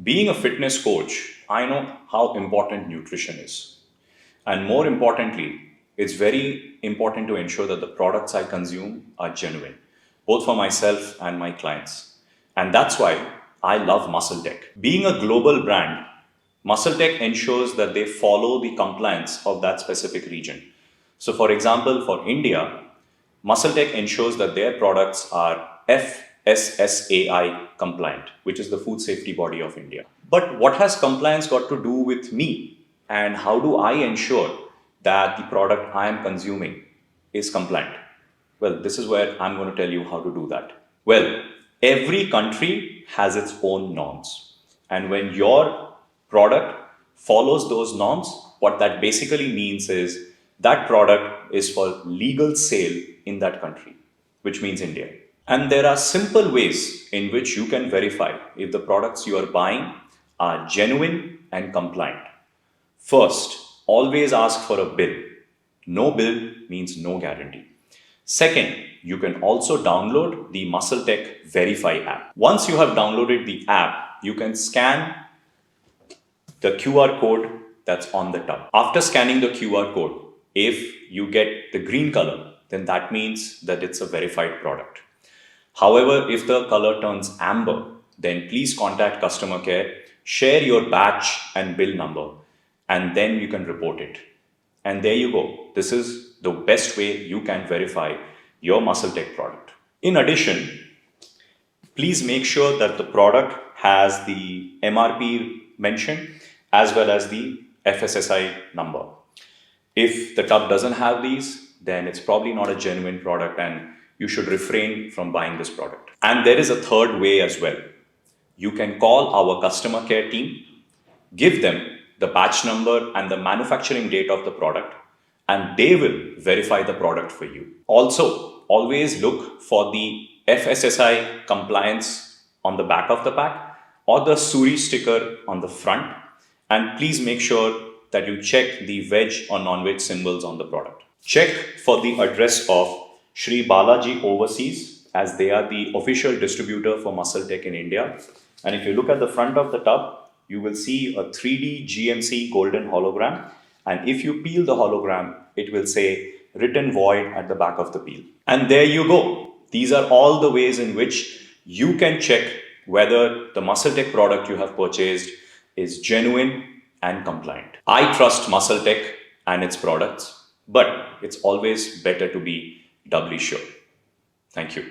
Being a fitness coach, I know how important nutrition is. And more importantly, it's very important to ensure that the products I consume are genuine, both for myself and my clients. And that's why I love MuscleTech. Being a global brand, MuscleTech ensures that they follow the compliance of that specific region. So for example, for India, MuscleTech ensures that their products are FSSAI compliant, which is the food safety body of India. But what has compliance got to do with me? And how do I ensure that the product I am consuming is compliant? Well, this is where I'm going to tell you how to do that. Well, every country has its own norms. And when your product follows those norms, what that basically means is that product is for legal sale in that country, which means India. And there are simple ways in which you can verify if the products you are buying are genuine and compliant. First, always ask for a bill. No bill means no guarantee. Second, you can also download the MuscleTech Verify app. Once you have downloaded the app, you can scan the QR code that's on the tub. After scanning the QR code, if you get the green color, then that means that it's a verified product. However, if the color turns amber, then please contact customer care, share your batch and bill number, and then you can report it. And there you go. This is the best way you can verify your MuscleTech product. In addition, please make sure that the product has the MRP mentioned as well as the FSSAI number. If the tub doesn't have these, then it's probably not a genuine product and you should refrain from buying this product. And there is a third way as well. You can call our customer care team, give them the batch number and the manufacturing date of the product, and they will verify the product for you. Also, always look for the FSSAI compliance on the back of the pack or the Suri sticker on the front. And please make sure that you check the veg or non-veg symbols on the product. Check for the address of Shri Balaji Overseas, as they are the official distributor for MuscleTech in India. And if you look at the front of the tub, you will see a 3D GMC golden hologram. And if you peel the hologram, it will say written void at the back of the peel. And there you go. These are all the ways in which you can check whether the MuscleTech product you have purchased is genuine and compliant. I trust MuscleTech and its products, but it's always better to be doubly sure. Thank you.